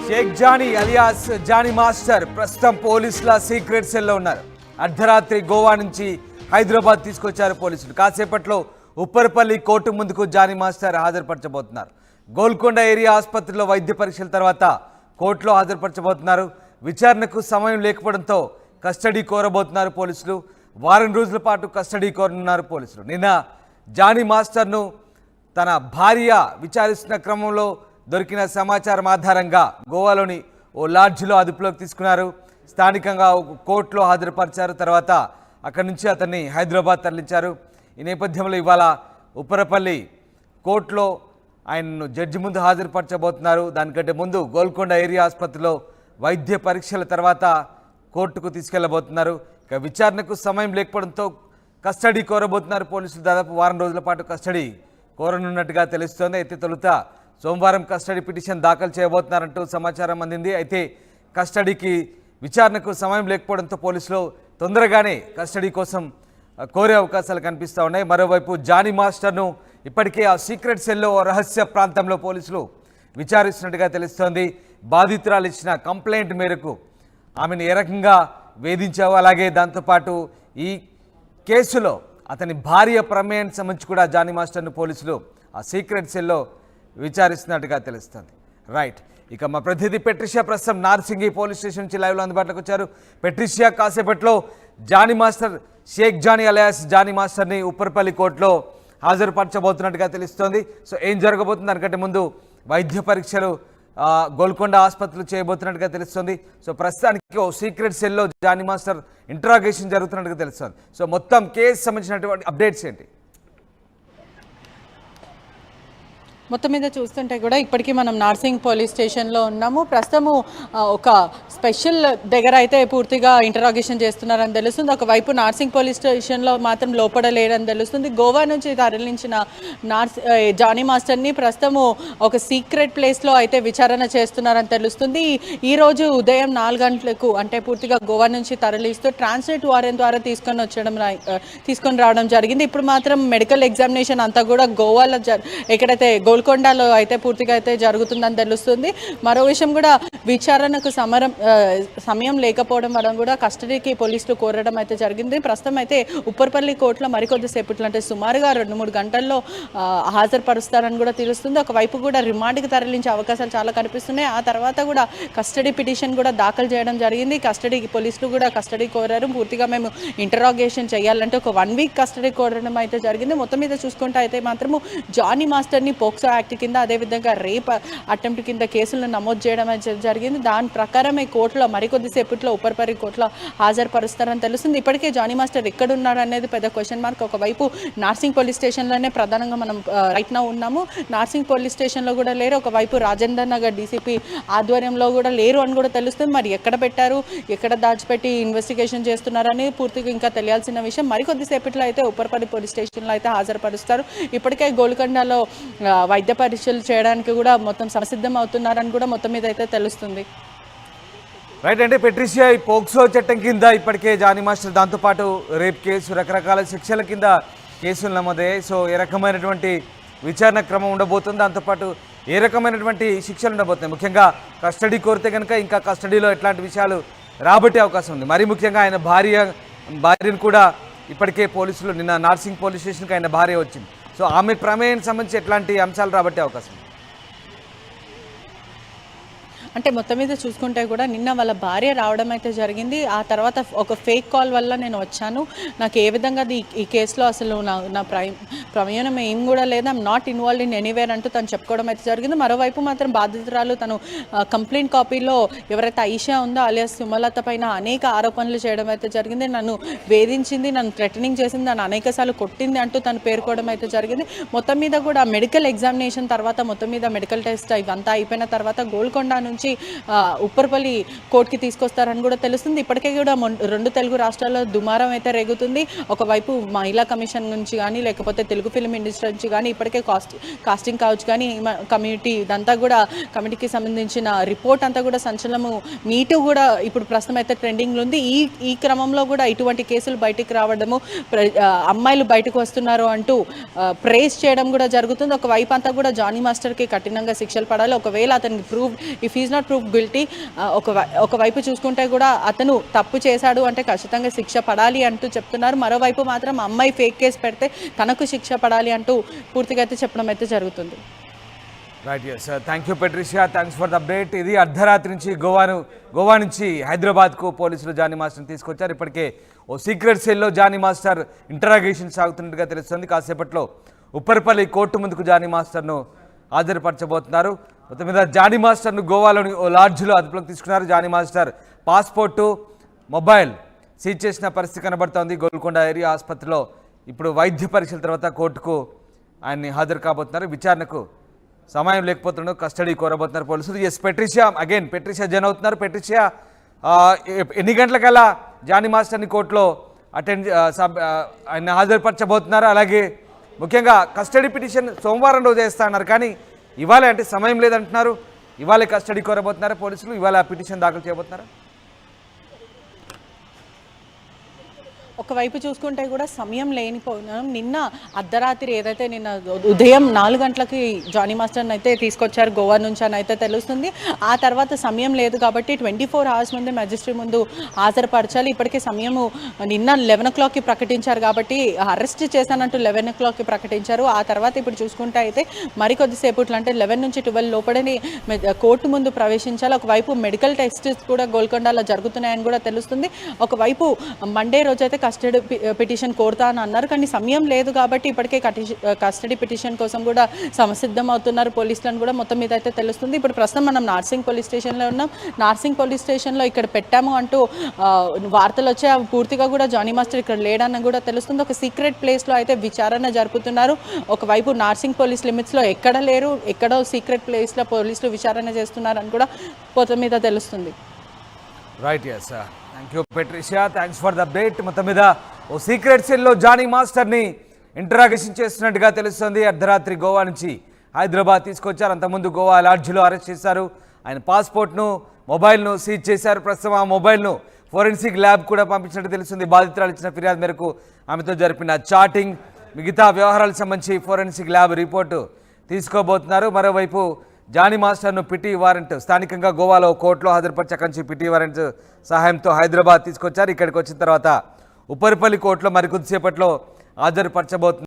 Sheikh Jani alias Jani master ప్రస్తుతం పోలీసుల secret సెల్లో ఉన్నారు. అర్ధరాత్రి గోవా నుంచి హైదరాబాద్ తీసుకొచ్చారు పోలీసులు. కాసేపట్లో ఉప్పరపల్లి కోర్టు ముందుకు జానీ మాస్టర్ హాజరుపరచబోతున్నారు. గోల్కొండ ఏరియా ఆసుపత్రిలో వైద్య పరీక్షల తర్వాత కోర్టులో హాజరుపరచబోతున్నారు. విచారణకు సమయం లేకపోవడంతో కస్టడీ కోరబోతున్నారు పోలీసులు. వారం రోజుల పాటు కస్టడీ కోరనున్నారు పోలీసులు. నిన్న జానీ మాస్టర్ను తన భార్య విచారిస్తున్న క్రమంలో దొరికిన సమాచారం ఆధారంగా గోవాలోని ఓ లాడ్జిలో అదుపులోకి తీసుకున్నారు. స్థానికంగా కోర్టులో హాజరుపరిచారు. తర్వాత అక్కడి నుంచి అతన్ని హైదరాబాద్ తరలించారు. ఈ నేపథ్యంలో ఇవాళ ఉప్పరపల్లి కోర్టులో ఆయనను జడ్జి ముందు హాజరుపరచబోతున్నారు. దానికంటే ముందు గోల్కొండ ఏరియా ఆసుపత్రిలో వైద్య పరీక్షల తర్వాత కోర్టుకు తీసుకెళ్లబోతున్నారు. ఇక విచారణకు సమయం లేకపోవడంతో కస్టడీ కోరబోతున్నారు పోలీసులు. దాదాపు వారం రోజుల పాటు కస్టడీ కోరనున్నట్టుగా తెలుస్తోంది. అయితే తొలుత సోమవారం కస్టడీ పిటిషన్ దాఖలు చేయబోతున్నారంటూ సమాచారం అందింది. అయితే కస్టడీకి విచారణకు సమయం లేకపోవడంతో పోలీసులు తొందరగానే కస్టడీ కోసం కోరే అవకాశాలు కనిపిస్తూ ఉన్నాయి. మరోవైపు జానీ మాస్టర్ను ఇప్పటికే ఆ సీక్రెట్ సెల్లో రహస్య ప్రాంతంలో పోలీసులు విచారిస్తున్నట్టుగా తెలుస్తోంది. బాధితురాలు ఇచ్చిన కంప్లైంట్ మేరకు ఆమెను ఏ రకంగా వేధించావు, అలాగే దాంతోపాటు ఈ కేసులో అతని భార్య ప్రమేయానికి సంబంధించి కూడా జానీ మాస్టర్ను పోలీసులు ఆ సీక్రెట్ సెల్లో విచారిస్తున్నట్టుగా తెలుస్తుంది. రైట్, ఇక మా ప్రతినిధి పెట్రిషియా ప్రస్తుతం నార్సింగి పోలీస్ స్టేషన్ నుంచి లైవ్లో అందుబాటులోకి వచ్చారు. పెట్రిషియా, కాసేపట్లో జానీ మాస్టర్ షేక్ జానీ అలియాస్ జానీ మాస్టర్ని ఉప్పరపల్లి కోర్టులో హాజరుపరచబోతున్నట్టుగా తెలుస్తోంది. సో ఏం జరగబోతుంది? దానికంటే ముందు వైద్య పరీక్షలు గోల్కొండ ఆసుపత్రిలో చేయబోతున్నట్టుగా తెలుస్తుంది. సో ప్రస్తుతానికి ఓ సీక్రెట్ సెల్లో జానీ మాస్టర్ ఇంట్రాగేషన్ జరుగుతున్నట్టుగా తెలుస్తుంది. సో మొత్తం కేసు సంబంధించినటువంటి అప్డేట్స్ ఏంటి? మొత్తం మీద చూస్తుంటే కూడా ఇప్పటికీ మనం నార్సింగ్ పోలీస్ స్టేషన్లో ఉన్నాము. ప్రస్తుతము ఒక స్పెషల్ దగ్గర అయితే పూర్తిగా ఇంటరాగేషన్ చేస్తున్నారని తెలుస్తుంది. ఒకవైపు నార్సింగ్ పోలీస్ స్టేషన్లో మాత్రం లోపడలేరని తెలుస్తుంది. గోవా నుంచి తరలించిన జానీ మాస్టర్ని ప్రస్తుతము ఒక సీక్రెట్ ప్లేస్లో అయితే విచారణ చేస్తున్నారని తెలుస్తుంది. ఈరోజు ఉదయం 4 గంటలకు అంటే పూర్తిగా గోవా నుంచి తరలిస్తూ ట్రాన్స్లేట్ వారెంట్ ద్వారా తీసుకొని రావడం జరిగింది. ఇప్పుడు మాత్రం మెడికల్ ఎగ్జామినేషన్ అంతా కూడా గోవాలో ఎక్కడైతే గోల్కొండలో అయితే పూర్తిగా అయితే జరుగుతుందని తెలుస్తుంది. మరో విషయం కూడా విచారణకు సమయం లేకపోవడం వల్ల కూడా కస్టడీకి పోలీసులు కోరడం అయితే జరిగింది. ప్రస్తుతం అయితే ఉప్పరపల్లి కోర్టులో మరికొద్దిసేపట్లో అంటే సుమారుగా 2-3 గంటల్లో హాజరుపరుస్తారని కూడా తెలుస్తుంది. ఒకవైపు కూడా రిమాండ్కి తరలించే అవకాశాలు చాలా కనిపిస్తున్నాయి. ఆ తర్వాత కూడా కస్టడీ పిటిషన్ కూడా దాఖలు చేయడం జరిగింది. కస్టడీకి పోలీసులు కూడా కస్టడీ కోరారు. పూర్తిగా మేము ఇంటరాగేషన్ చేయాలంటే ఒక 1 వీక్ కస్టడీ కోరడం అయితే జరిగింది. మొత్తం మీద చూసుకుంటే అయితే మాత్రము జానీ మాస్టర్ని పోక్సో యాక్ట్ కింద అదేవిధంగా రేప్ అటెంప్ట్ కింద కేసులను నమోదు చేయడం జరిగింది. దాని ప్రకారం ఈ కోర్టులో మరికొద్దిసేపట్లో ఉప్పరపల్లి కోర్టులో హాజరుపరుస్తారని తెలుస్తుంది. ఇప్పటికే జానీ మాస్టర్ ఎక్కడున్నారు అనేది పెద్ద క్వశ్చన్ మార్క్. ఒకవైపు నార్సింగ్ పోలీస్ స్టేషన్లోనే ప్రధానంగా మనం రైట్ నౌ ఉన్నాము. నార్సింగ్ పోలీస్ స్టేషన్లో కూడా లేరు. ఒకవైపు రాజేందర్ నగర్ డీసీపీ ఆధ్వర్యంలో కూడా లేరు అని కూడా తెలుస్తుంది. మరి ఎక్కడ పెట్టారు, ఎక్కడ దాచిపెట్టి ఇన్వెస్టిగేషన్ చేస్తున్నారని పూర్తిగా ఇంకా తెలియాల్సిన విషయం. మరికొద్దిసేపట్లో అయితే ఉప్పరపల్లి పోలీస్ స్టేషన్లో అయితే హాజరుపరుస్తారు. ఇప్పటికే గోల్కొండలో వైద్య పరీక్షలు చేయడానికి కూడా మొత్తం సంసిద్ధం అవుతున్నారని కూడా మొత్తం మీద అయితే తెలుస్తుంది. రైట్, అంటే పెట్రిషియా ఈ పోక్సో చట్టం కింద ఇప్పటికే జానీ మాస్టర్, దాంతోపాటు రేప్ కేసు, రకరకాల శిక్షల కింద కేసులు నమోదయ్యాయి. సో ఏ రకమైనటువంటి విచారణ క్రమం ఉండబోతుంది, దాంతోపాటు ఏ రకమైనటువంటి శిక్షలు ఉండబోతున్నాయి? ముఖ్యంగా కస్టడీ కోరితే కనుక ఇంకా కస్టడీలో ఎట్లాంటి విషయాలు రాబట్టే అవకాశం ఉంది. మరీ ముఖ్యంగా ఆయన భార్యను కూడా ఇప్పటికే పోలీసులు నిన్న నార్సింగ్ పోలీస్ స్టేషన్కి ఆయన భార్య వచ్చింది. సో ఆమె ప్రమేయానికి సంబంధించి ఎట్లాంటి అంశాలు రాబట్టే అవకాశం? అంటే మొత్తం మీద చూసుకుంటే కూడా నిన్న వాళ్ళ భార్య రావడం అయితే జరిగింది. ఆ తర్వాత ఒక ఫేక్ కాల్ వల్ల నేను వచ్చాను, నాకు ఏ విధంగా ఈ కేసులో అసలు నా ప్రమేయం ఏం కూడా లేదు, I'm not involved in anywhere అంటూ తను చెప్పుకోవడం అయితే జరిగింది. మరోవైపు మాత్రం బాధితురాలు తను కంప్లైంట్ కాపీలో ఎవరైతే ఐషా ఉందో అలియాస్ సుమలత పైన అనేక ఆరోపణలు చేయడం అయితే జరిగింది. నన్ను వేధించింది, నన్ను థ్రెటనింగ్ చేసింది, నన్ను అనేకసార్లు కొట్టింది అంటూ తను పేర్కోవడం అయితే జరిగింది. మొత్తం మీద కూడా మెడికల్ ఎగ్జామినేషన్ తర్వాత మొత్తం మీద మెడికల్ టెస్ట్ ఇవంతా అయిపోయిన తర్వాత గోల్కొండ నుంచి ఉప్పరపల్లి కోర్టుకి తీసుకొస్తారని కూడా తెలుస్తుంది. ఇప్పటికే కూడా 2 తెలుగు రాష్ట్రాల్లో దుమారం అయితే రేగుతుంది. ఒకవైపు మహిళా కమిషన్ నుంచి కానీ లేకపోతే తెలుగు ఫిల్మ్ ఇండస్ట్రీ నుంచి కానీ ఇప్పటికే కాస్టింగ్ కావచ్చు కానీ కమ్యూనిటీ ఇదంతా కూడా కమిటీకి సంబంధించిన రిపోర్ట్ అంతా కూడా సంచలనము మీటు కూడా ఇప్పుడు ప్రస్తుతం అయితే ట్రెండింగ్లో ఉంది. ఈ క్రమంలో కూడా ఇటువంటి కేసులు బయటికి రావడము, అమ్మాయిలు బయటకు వస్తున్నారు అంటూ ప్రేస్ చేయడం కూడా జరుగుతుంది. ఒకవైపు అంతా కూడా జానీ మాస్టర్కి కఠినంగా శిక్షలు పడాలి. ఒకవేళ అతనికి prove if is not prove guilty. ఒకవైపు చూసుకుంటే కూడా అతను తప్పు చేశాడు అంటే ఖచ్చితంగా శిక్ష పడాలి అంటూ చెప్తున్నారు. మరోవైపు మాత్రం అమ్మాయి ఫేక్ కేసు పెడితే తనకు శిక్ష పడాలి అంటూ పూర్తిగా అయితే చెప్పడం అయితే జరుగుతుంది. Right, yes, thank you Patricia, thanks for the update. ఇది అర్ధరాత్రి నుంచి గోవా నుంచి హైదరాబాద్కు పోలీసులు జానీ మాస్టర్ని తీసుకొచ్చారు. ఇప్పటికే ఓ సీక్రెట్ సెల్లో జానీ మాస్టర్ ఇంటరాగేషన్ సాగుతున్నట్టుగా తెలుస్తుంది. కాసేపట్లో ఉప్పర్పల్లి కోర్టు ముందుకు జానీ మాస్టర్ను హాజరుపరచబోతున్నారు. మొత్తం మీద జానీ మాస్టర్ను గోవాలోని ఓ లాడ్జ్లో అదుపులోకి తీసుకున్నారు. Jani master passport, mobile seize చేసిన పరిస్థితి కనబడుతోంది. గోల్కొండ ఏరియా ఆసుపత్రిలో ఇప్పుడు వైద్య పరీక్షల తర్వాత కోర్టుకు ఆయన్ని హాజరు కాబోతున్నారు. విచారణకు సమయం లేకపోతున్నాడు, కస్టడీ కోరబోతున్నారు పోలీసులు. Yes Patricia, again Patricia join అవుతున్నారు. పెట్రిషియా, ఎన్ని గంటలకల్లా జానీ మాస్టర్ని కోర్టులో ఆయన హాజరుపరచబోతున్నారు? అలాగే ముఖ్యంగా కస్టడీ పిటిషన్ సోమవారం రోజు వేస్తున్నారు, కానీ ఇవాళ అంటే సమయం లేదంటున్నారు. ఇవాళ కస్టడీ కోరబోతున్నారు పోలీసులు, ఇవాళ పిటిషన్ దాఖలు చేయబోతున్నారు. ఒకవైపు చూసుకుంటే కూడా సమయం లేనిపోయినా నిన్న అర్ధరాత్రి ఏదైతే నిన్న ఉదయం 4 గంటలకి జానీ మాస్టర్ని అయితే తీసుకొచ్చారు గోవా నుంచి అని అయితే తెలుస్తుంది. ఆ తర్వాత సమయం లేదు కాబట్టి 24 అవర్స్ ముందే మెజిస్ట్రేట్ ముందు హాజరుపరచాలి. ఇప్పటికే సమయము నిన్న 11 o'clockకి ప్రకటించారు కాబట్టి అరెస్ట్ చేశానంటూ 11 o'clockకి ప్రకటించారు. ఆ తర్వాత ఇప్పుడు చూసుకుంటే అయితే మరికొద్దిసేపట్లో అంటే 11 నుంచి 12 లోపలనే కోర్టు ముందు ప్రవేశించాలి. ఒకవైపు మెడికల్ టెస్ట్స్ కూడా గోల్కొండలో జరుగుతున్నాయని కూడా తెలుస్తుంది. ఒకవైపు మండే రోజైతే కస్టడీ పిటిషన్ కోరుతా అని అన్నారు, కానీ సమయం లేదు కాబట్టి ఇప్పటికే కస్టడీ పిటిషన్ కోసం కూడా సంసిద్ధం అవుతున్నారు పోలీసులను కూడా మొత్తం మీద అయితే తెలుస్తుంది. ఇప్పుడు ప్రస్తుతం మనం నార్సింగ్ పోలీస్ స్టేషన్లో ఉన్నాం. నార్సింగ్ పోలీస్ స్టేషన్లో ఇక్కడ పెట్టాము అంటూ వార్తలు వచ్చే పూర్తిగా కూడా జానీ మాస్టర్ ఇక్కడ లేడని కూడా తెలుస్తుంది. ఒక సీక్రెట్ ప్లేస్లో అయితే విచారణ జరుపుతున్నారు. ఒకవైపు నార్సింగ్ పోలీస్ లిమిట్స్లో ఎక్కడ లేరు, ఎక్కడో సీక్రెట్ ప్లేస్లో పోలీసులు విచారణ చేస్తున్నారని కూడా మొత్తం మీద తెలుస్తుంది. Right, yes, thank you Patricia, thanks for the update. మొత్తం మీద ఓ సీక్రెట్ సెల్లో జానీ మాస్టర్ని ఇంటరాగేషన్ చేస్తున్నట్టుగా తెలుస్తుంది. అర్ధరాత్రి గోవా నుంచి హైదరాబాద్ తీసుకొచ్చారు. అంతకుముందు గోవా లాడ్జ్లో అరెస్ట్ చేశారు. ఆయన పాస్పోర్ట్ను, మొబైల్ను సీజ్ చేశారు. ప్రస్తుతం ఆ మొబైల్ను ఫోరెన్సిక్ ల్యాబ్ కూడా పంపించినట్టు తెలుస్తుంది. బాధితురాలు ఇచ్చిన ఫిర్యాదు మేరకు ఆమెతో జరిపిన చాటింగ్, మిగతా వ్యవహారాలకు సంబంధించి ఫోరెన్సిక్ ల్యాబ్ రిపోర్టు తీసుకోబోతున్నారు. మరోవైపు జానీ మాస్టర్ను పిటి వారెంట్ స్థానికంగా గోవాలో కోర్టులో హాజరుపరిచి అక్కడి నుంచి పిటి వారెంట్ సహాయంతో హైదరాబాద్ తీసుకొచ్చారు. ఇక్కడికి వచ్చిన తర్వాత ఉప్పర్పల్లి కోర్టులో మరికొద్దిసేపట్లో హాజరుపరచబోతున్నారు.